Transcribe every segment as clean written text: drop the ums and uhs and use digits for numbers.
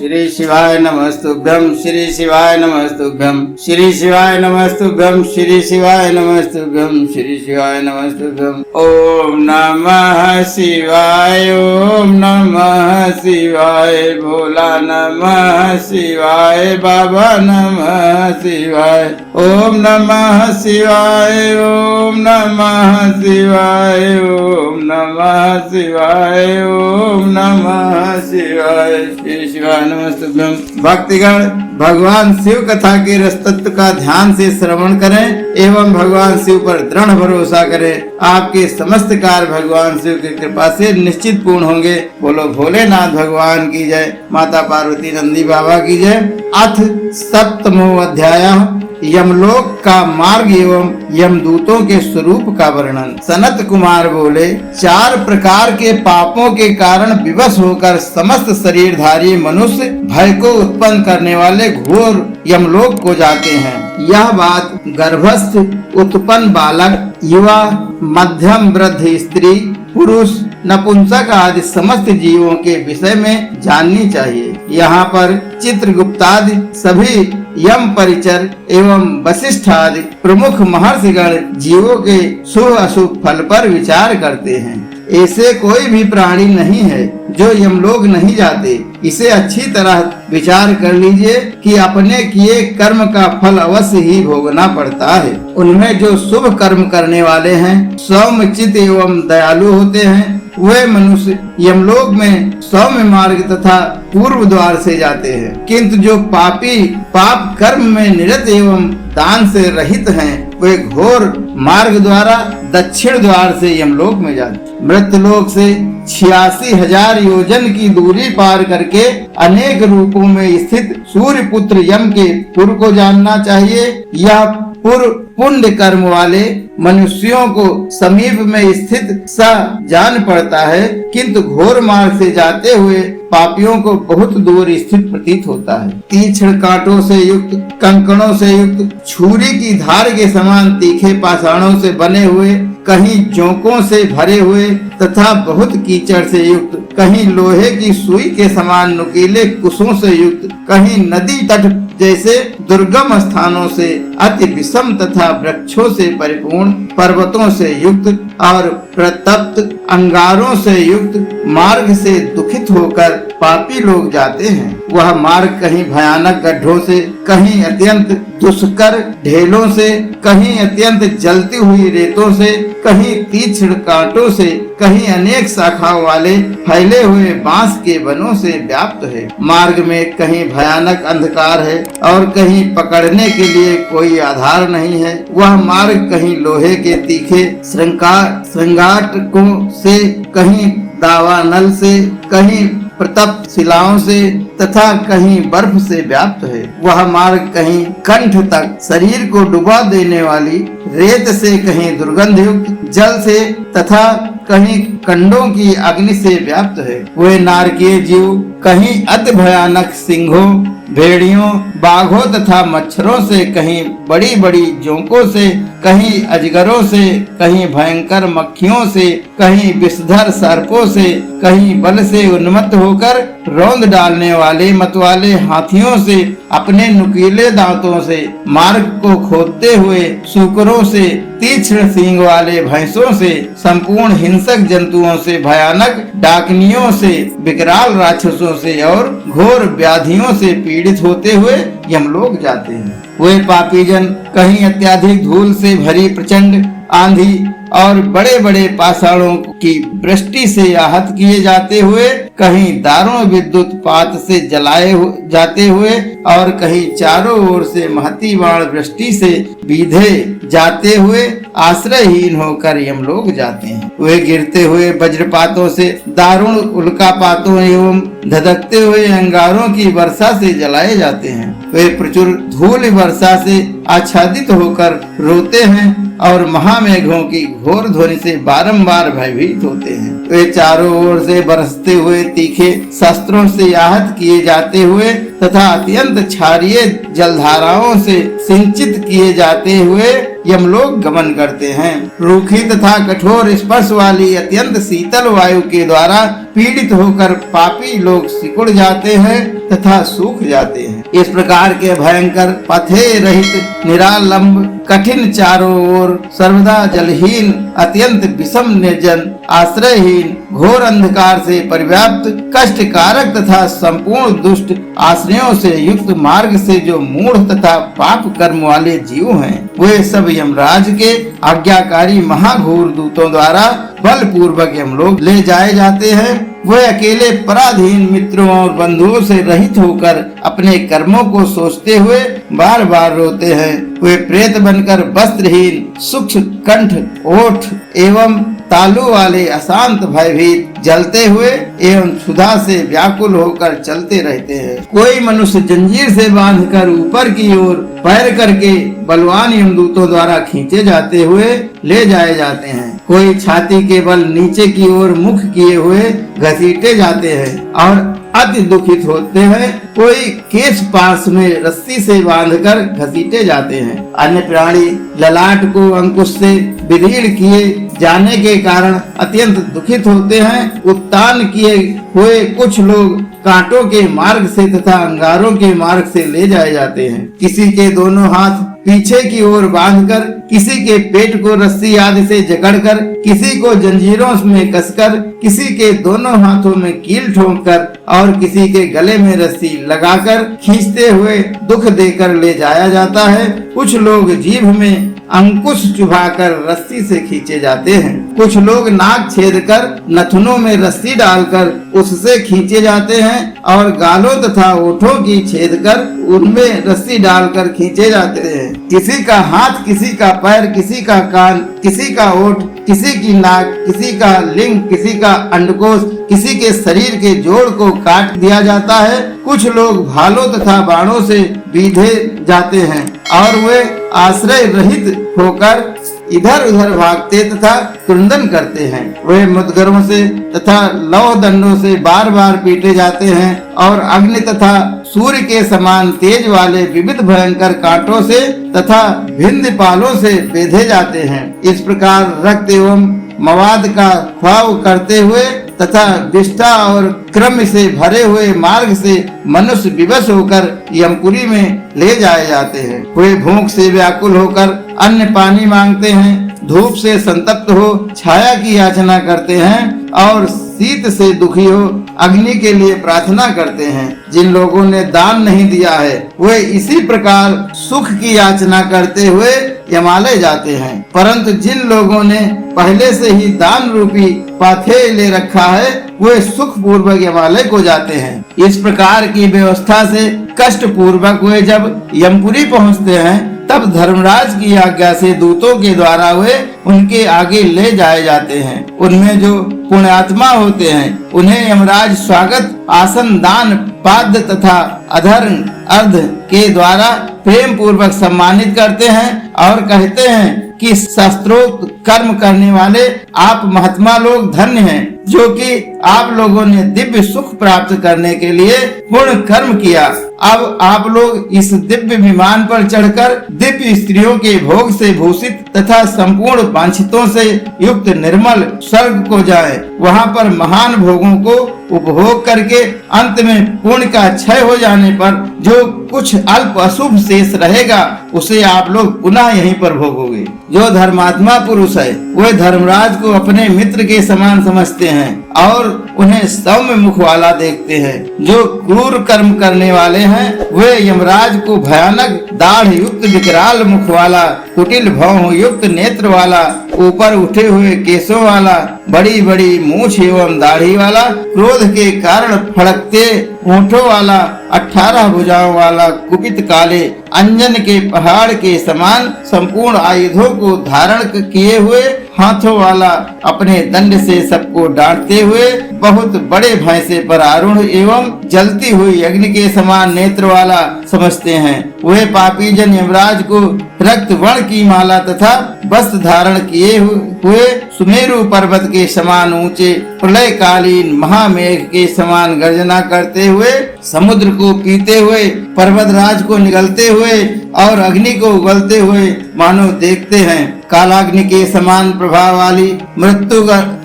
श्री शिवाय नमस्तुभ्यं श्री शिवाय नमस्तुभ्यं श्री शिवाय नमस्तुभ्यं श्री शिवाय नमस्तुभ्यं श्री शिवाय नमस्तुभ्यं। ओम नमः शिवाय ओम नमः शिवाय भोला नमः शिवाय बाबा नमः शिवाय। ओम नमः शिवाय ओम नमः शिवाय ओम नमः शिवाय ओम नमः शिवाय। श्री शिवाय नमस्तुभ्यं। भक्तिगण भगवान शिव कथा के रस तत्व का ध्यान से श्रवण करें एवं भगवान शिव पर दृढ़ भरोसा करें। आपके समस्त कार्य भगवान शिव की कृपा से निश्चित पूर्ण होंगे। बोलो भोलेनाथ भगवान की जय, माता पार्वती नंदी बाबा की जय। अथ सप्तमो अध्याय यमलोक का मार्ग एवं यमदूतों के स्वरूप का वर्णन। सनत कुमार बोले, 4 प्रकार के पापों के कारण विवश होकर समस्त शरीरधारी मनुष्य भय को उत्पन्न करने वाले घोर यमलोक को जाते हैं। यह बात गर्भस्थ उत्पन्न बालक, युवा, मध्यम वृद्ध स्त्री, पुरुष, नपुंसक आदि समस्त जीवों के विषय में जाननी चाहिए। यहाँ पर चित्रगुप्तादि सभी यम परिचर एवं वशिष्ठ आदि प्रमुख महर्षिगण जीवों के शुभ अशुभ फल पर विचार करते हैं। ऐसे कोई भी प्राणी नहीं है जो यमलोक नहीं जाते। इसे अच्छी तरह विचार कर लीजिए कि अपने किए कर्म का फल अवश्य ही भोगना पड़ता है। उनमें जो शुभ कर्म करने वाले हैं, सौम्य चित्त एवं दयालु होते हैं, वे मनुष्य यमलोक में सौम्य मार्ग तथा पूर्व द्वार से जाते हैं। किंतु जो पापी पाप कर्म में निरत एवं दान से रहित हैं, वे घोर मार्ग द्वारा दक्षिण द्वार से यमलोक में जाते। मृत्यलोक से 86,000 योजन की दूरी पार करके अनेक रूपों में स्थित सूर्य पुत्र यम के पुर को जानना चाहिए। यह पुर पुण्य कर्म वाले मनुष्यों को समीप में स्थित सा जान पड़ता है, किंतु घोर मार्ग से जाते हुए पापियों को बहुत दूर स्थित प्रतीत होता है। तीक्ष्ण कांटों से युक्त, कंकड़ों से युक्त, छुरी की धार के समान तीखे पाषाणों से बने हुए, कहीं जोंकों से भरे हुए तथा बहुत कीचड़ से युक्त, कहीं लोहे की सुई के समान नुकीले कुशों से युक्त, कहीं नदी तट जैसे दुर्गम स्थानों से अति विषम तथा वृक्षों से परिपूर्ण, पर्वतों से युक्त और प्रतप्त अंगारों से युक्त मार्ग से दुखित होकर पापी लोग जाते हैं। वह मार्ग कहीं भयानक गड्ढों से, कहीं अत्यंत दुष्कर ढेलों से, कहीं अत्यंत जलती हुई रेतों से, कहीं तीक्ष्ण कांटों से, कहीं अनेक शाखाओं वाले फैले हुए बांस के वनों से व्याप्त है। मार्ग में कहीं भयानक अंधकार है और कहीं पकड़ने के लिए कोई आधार नहीं है। वह मार्ग कहीं लोहे के तीखे श्रृंगाटकों से, कहीं दावानल से, कहीं प्रतप्त शिलाओं से तथा कहीं बर्फ से व्याप्त है। वह मार्ग कहीं कंठ तक शरीर को डुबा देने वाली रेत से, कहीं दुर्गंध युक्त जल से तथा कहीं कंडों की अग्नि से व्याप्त है। वे नारकीय जीव कहीं अति भयानक सिंहों, भेड़ियों, बाघों तथा मच्छरों से, कहीं बड़ी बड़ी जोंकों से, कहीं अजगरों से, कहीं भयंकर मक्खियों से, कहीं विषधर सर्पों से, कहीं बल से उन्मत्त होकर रौंद डालने वाले मतवाले हाथियों से, अपने नुकीले दांतों से मार्ग को खोदते हुए सूकरों से, तीक्ष्ण सींग वाले भैंसों से, संपूर्ण हिंसक जंतुओं से, भयानक डाकनियों से, विकराल राक्षसों से और घोर व्याधियों से पीड़ित होते हुए यमलोक जाते हैं। वे पापी जन कहीं अत्याधिक धूल से भरी प्रचंड आंधी और बड़े बड़े पाषाणों की वृष्टि से आहत किए जाते हुए, कहीं दारुण विद्युत पात से जलाए जाते हुए और कहीं चारों ओर से महती बाण वृष्टि से बीधे जाते हुए आश्रयहीन होकर यमलोक जाते हैं। वे गिरते हुए वज्रपातों से, दारुण उल्कापातों एवं धधकते हुए अंगारों की वर्षा से जलाए जाते हैं। वे प्रचुर धूल वर्षा से आच्छादित होकर रोते हैं और महामेघों की घोर ध्वनि से बारंबार भयभीत होते हैं। वे चारों ओर से बरसते हुए तीखे शस्त्रों से आहत किए जाते हुए तथा अत्यंत क्षारीय जलधाराओं से सिंचित किए जाते हुए यमलोक गमन करते हैं। रूखी तथा कठोर स्पर्श वाली अत्यंत शीतल वायु के द्वारा पीड़ित होकर पापी लोग सिकुड़ जाते हैं तथा सूख जाते हैं। इस प्रकार के भयंकर पथे रहित निरालंब कठिन चारों ओर सर्वदा जलहीन अत्यंत विषम निर्जन आश्रयहीन घोर अंधकार से परिव्याप्त कष्टकारक तथा संपूर्ण दुष्ट आश्रयों से युक्त मार्ग से जो मूढ़ तथा पाप कर्म वाले जीव हैं, वे सब यमराज के आज्ञाकारी महाघोर दूतों द्वारा बलपूर्वक यमलोक ले जाए जाते हैं। वे अकेले पराधीन मित्रों और बंधुओं से रहित होकर अपने कर्मों को सोचते हुए बार बार रोते हैं। वे प्रेत बनकर वस्त्रहीन सूक्ष्म कंठ ओठ एवं तालू वाले अशांत भयभीत जलते हुए एवं क्षुधा से व्याकुल होकर चलते रहते हैं। कोई मनुष्य जंजीर से बांधकर ऊपर की ओर पैर करके बलवान यमदूतों द्वारा खींचे जाते हुए ले जाए जाते हैं। कोई छाती के बल नीचे की ओर मुख किए हुए घसीटे जाते हैं और अति दुखित होते हैं। कोई केश पास में रस्सी से बांधकर घसीटे जाते हैं। अन्य प्राणी ललाट को अंकुश से विदीर्ण किए जाने के कारण अत्यंत दुखित होते हैं। उत्तान किए हुए कुछ लोग कांटों के मार्ग से तथा अंगारों के मार्ग से ले जाए जाते हैं। किसी के दोनों हाथ पीछे की ओर बांधकर, किसी के पेट को रस्सी आदि से जकड़कर, किसी को जंजीरों में कसकर, किसी के दोनों हाथों में कील ठोंककर और किसी के गले में रस्सी लगाकर खींचते हुए दुख देकर ले जाया जाता है। कुछ लोग जीभ में अंकुश चुभाकर रस्सी से खींचे जाते हैं। कुछ लोग नाक छेद कर नथुनों में रस्सी डालकर उससे खींचे जाते हैं और गालों तथा ओठों की छेद कर उनमें रस्सी डालकर खींचे जाते हैं। किसी का हाथ, किसी का पैर, किसी का कान, किसी का ओठ, किसी की नाक, किसी का लिंग, किसी का अंडकोश, किसी के शरीर के जोड़ को काट दिया जाता है। कुछ लोग भालों तथा बाणों से बीधे जाते हैं और वे आश्रय रहित होकर इधर उधर भागते तथा क्रंदन करते हैं। वे मुद्गरों से तथा लौह दंडों से बार बार पीटे जाते हैं और अग्नि तथा सूर्य के समान तेज वाले विविध भयंकर कांटों से तथा भिन्न पालों से बेधे जाते हैं। इस प्रकार रक्त एवं मवाद का ख्वाब करते हुए तथा विष्ठा और क्रम से भरे हुए मार्ग से मनुष्य विवश होकर यमपुरी में ले जाए जाते हैं। वे भूख से व्याकुल होकर अन्न पानी मांगते हैं, धूप से संतप्त हो छाया की याचना करते हैं और शीत से दुखी हो अग्नि के लिए प्रार्थना करते हैं। जिन लोगों ने दान नहीं दिया है वे इसी प्रकार सुख की याचना करते हुए यमालय जाते हैं, परंतु जिन लोगों ने पहले से ही दान रूपी पाथे ले रखा है वे सुख पूर्वक यमालय को जाते हैं। इस प्रकार की व्यवस्था से कष्ट पूर्वक वे जब यमपुरी पहुँचते हैं तब धर्मराज की आज्ञा से दूतों के द्वारा वे उनके आगे ले जाए जाते हैं। उनमें जो पुण्यात्मा होते हैं उन्हें यमराज स्वागत आसन दान पाद्य तथा अधर्म अर्ध के द्वारा प्रेम पूर्वक सम्मानित करते हैं और कहते हैं कि शास्त्रोक्त कर्म करने वाले आप महात्मा लोग धन्य हैं, जो कि आप लोगों ने दिव्य सुख प्राप्त करने के लिए पूर्ण कर्म किया। अब आप लोग इस दिव्य विमान पर चढ़कर दिव्य स्त्रियों के भोग से भूषित तथा संपूर्ण वांछितों से युक्त निर्मल स्वर्ग को जाएं। वहां पर महान भोगों को उपभोग करके अंत में पुण्य का क्षय हो जाने पर जो कुछ अल्प अशुभ शेष रहेगा उसे आप लोग पुनः यहीं पर भोगोगे। जो धर्मात्मा पुरुष है वे धर्मराज को अपने मित्र के समान समझते हैं और उन्हें सौम्य मुख वाला देखते हैं। जो क्रूर कर्म करने वाले हैं वे यमराज को भयानक दाढ़ युक्त विकराल मुख वाला, कुटिल भौं युक्त नेत्र वाला, ऊपर उठे हुए केसों वाला, बड़ी बड़ी मूछ एवं दाढ़ी वाला, क्रोध के कारण फड़कते होठों वाला, 18 भुजाओं वाला, कुपित काले अंजन के पहाड़ के समान संपूर्ण आयुधों को धारण किए हुए हाथों वाला, अपने दंड से सबको डांटते हुए बहुत बड़े भय से पर आरूढ़ एवं जलती हुई अग्नि के समान नेत्र वाला समझते हैं। वे पापी जन यमराज को रक्त वर्ण की माला तथा वस्त्र धारण किए हुए सुमेरु पर्वत के समान ऊंचे प्रलय कालीन महामेघ के समान गर्जना करते हुए समुद्र को पीते हुए, पर्वतराज को निगलते हुए और अग्नि को उगलते हुए मानो देखते हैं। कालाग्नि के समान प्रभाव वाली मृत्यु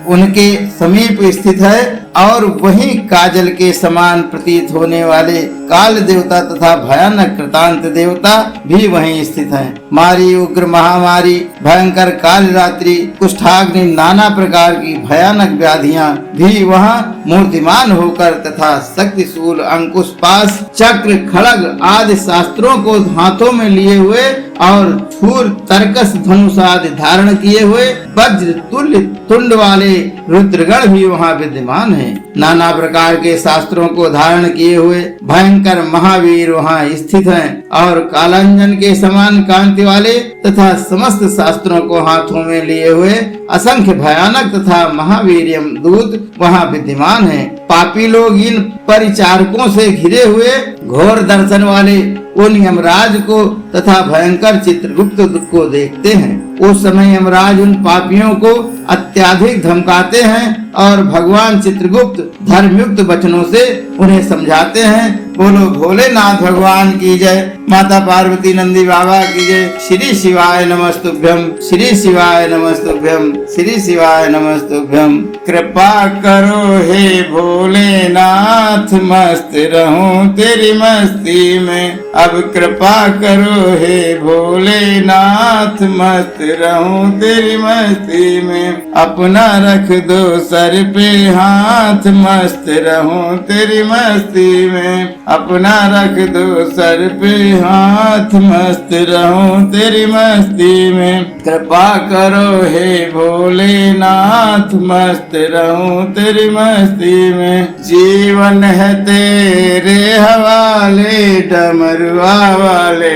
उनके समीप स्थित है और वहीं काजल के समान प्रतीत होने वाले काल देवता तथा भयानक कृतांत देवता भी वहीं स्थित हैं। मारी, उग्र महामारी, भयंकर काल रात्रि, कुष्ठाग्नि, नाना प्रकार की भयानक व्याधियां भी वहां मूर्तिमान होकर तथा शक्तिशूल अंकुश, पाश, चक्र, खड़ग आदि शास्त्रों को हाथों में लिए हुए और छूर, तरकस, धनुष आदि धारण किए हुए वज्र तुल्य तुंड वाले रुद्रगण भी वहां विद्यमान हैं। नाना प्रकार के शास्त्रों को धारण किए हुए भयंकर महावीर वहां स्थित हैं और कालांजन के समान कांति वाले तथा समस्त शास्त्रों को हाथों में लिए हुए असंख्य भयानक तथा महावीर्यम दूत वहां विद्यमान हैं। पापी लोग इन परिचारकों से घिरे हुए घोर दर्शन वाले उन यमराज को तथा भयंकर चित्रगुप्त को देखते हैं। उस समय यमराज उन पापियों को अत्याधिक धमकाते हैं और भगवान चित्रगुप्त धर्मयुक्त वचनों से उन्हें समझाते हैं। बोलो भोलेनाथ भगवान की जय, माता पार्वती नंदी बाबा की जय। श्री शिवाय नमस्तुभ्यम, श्री शिवाय नमस्तुभ्यम, श्री शिवाय नमस्तुभ्यम। कृपा करो हे भोलेनाथ, मस्त रहूं तेरी मस्ती में। अब कृपा करो हे भोलेनाथ, मस्त रहूं तेरी मस्ती में। अपना रख दो सर पे हाथ, मस्त रहूं तेरी मस्ती में। अपना रख दो सर पे हाथ, मस्त रहूं तेरी मस्ती में। कृपा करो हे भोलेनाथ, मस्त रहूं तेरी मस्ती में। जीवन है तेरे हवाले डमरुआ वाले,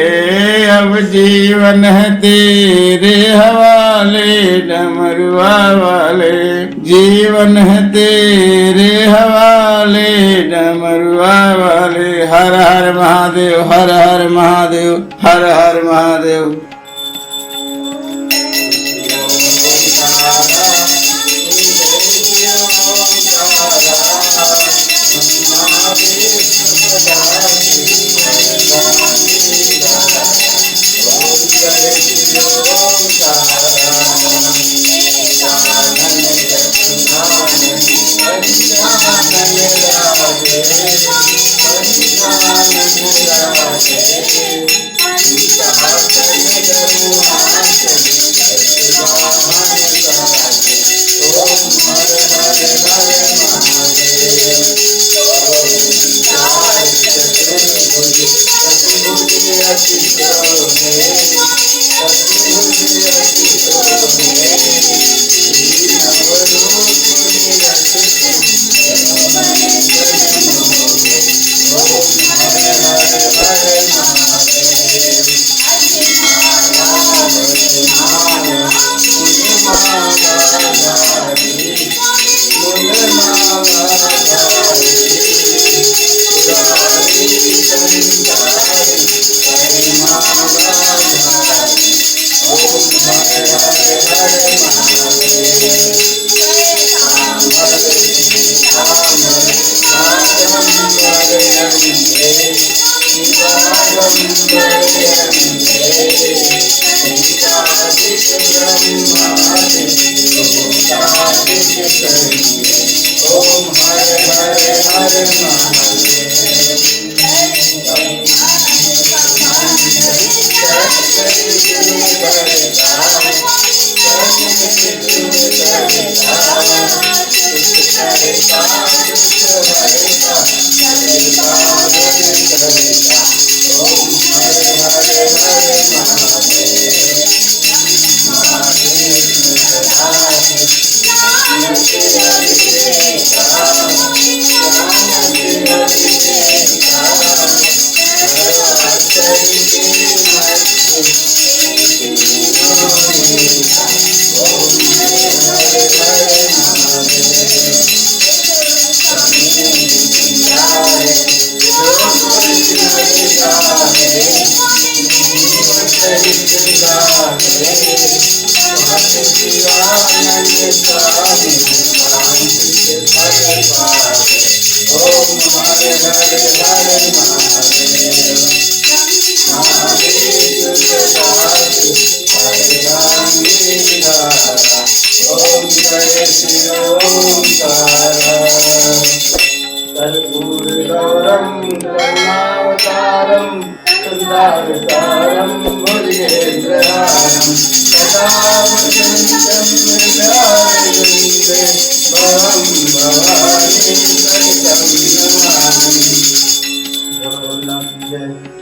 अब जीवन है तेरे हवाले डमरुआ वाले। जीवन है तेरे हवाले डमरुआ वाले। हर हर महादेव, हर हर महादेव, हर हर महादेव। शिवानंद स्वामी शांति ओम हरे हरे हरे महादेव महादेव जगदाधि हरे राम गिरिधारा ओम जय श्री ओंकार कर्पूरगौरं करुणावतारं संसारसारं भुजगेन्द्रहारं सदा वसन्तं हृदयारविन्दे भवं भवानी